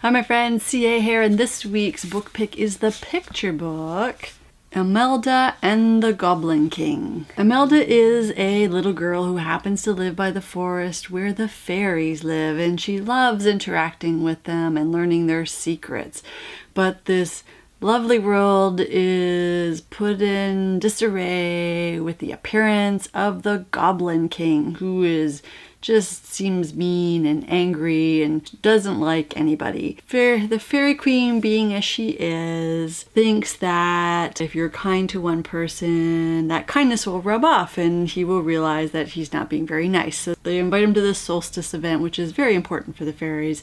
Hi my friends, CA here, and this week's book pick is the picture book, Imelda and the Goblin King. Imelda is a little girl who happens to live by the forest where the fairies live, and she loves interacting with them and learning their secrets. But this lovely world is put in disarray with the appearance of the Goblin King, who just seems mean and angry and doesn't like anybody. The fairy queen, being as she is, thinks that if you're kind to one person, that kindness will rub off and he will realize that he's not being very nice. So they invite him to this solstice event, which is very important for the fairies.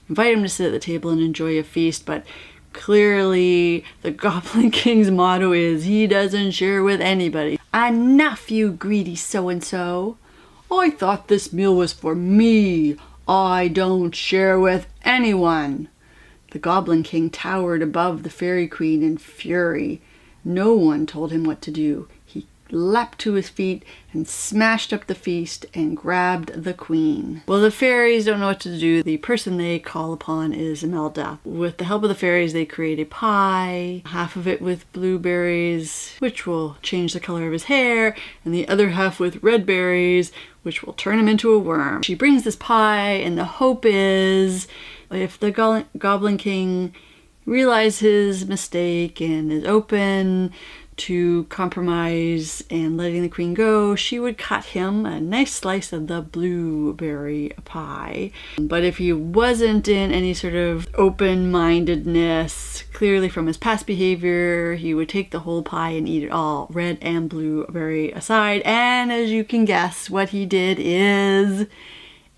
Invite him to sit at the table and enjoy a feast, but clearly the Goblin King's motto is he doesn't share with anybody. Enough, you greedy so-and-so. I thought this meal was for me. I don't share with anyone. The Goblin King towered above the Fairy Queen in fury. No one told him what to do. He leapt to his feet and smashed up the feast and grabbed the queen. Well, the fairies don't know what to do. The person they call upon is Imelda. With the help of the fairies, they create a pie, half of it with blueberries, which will change the color of his hair, and the other half with red berries, which will turn him into a worm. She brings this pie, and the hope is if the Goblin King realizes his mistake and is open to compromise and letting the queen go, she would cut him a nice slice of the blueberry pie. But if he wasn't in any sort of open-mindedness, clearly from his past behavior, he would take the whole pie and eat it all, red and blueberry aside. And as you can guess, what he did is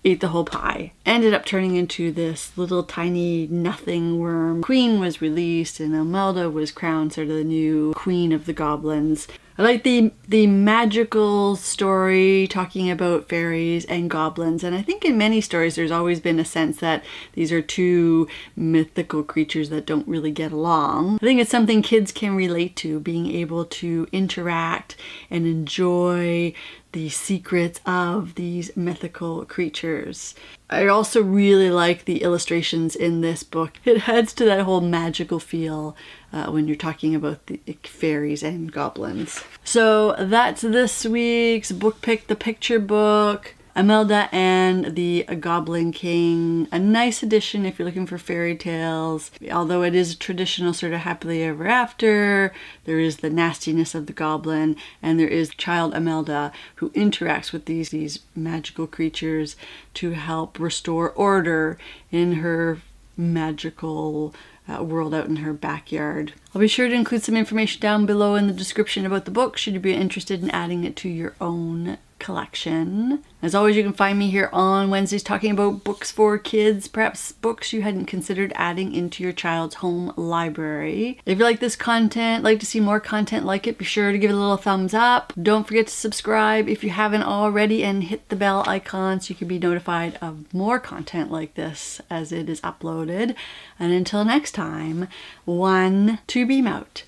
ate the whole pie. Ended up turning into this little tiny nothing worm. Queen was released and Imelda was crowned sort of the new queen of the goblins. I like the magical story talking about fairies and goblins, and I think in many stories there's always been a sense that these are two mythical creatures that don't really get along. I think it's something kids can relate to, being able to interact and enjoy the secrets of these mythical creatures. I also really like the illustrations in this book. It adds to that whole magical feel when you're talking about the fairies and goblins. So that's this week's book pick, the picture book, Imelda and the Goblin King. A nice addition if you're looking for fairy tales. Although it is a traditional sort of happily ever after, there is the nastiness of the goblin, and there is child Imelda who interacts with these magical creatures to help restore order in her magical world out in her backyard. I'll be sure to include some information down below in the description about the book should you be interested in adding it to your own collection. As always, you can find me here on Wednesdays talking about books for kids, perhaps books you hadn't considered adding into your child's home library. If you like this content, like to see more content like it, be sure to give it a little thumbs up. Don't forget to subscribe if you haven't already, and hit the bell icon so you can be notified of more content like this as it is uploaded. And until next time, one to beam out.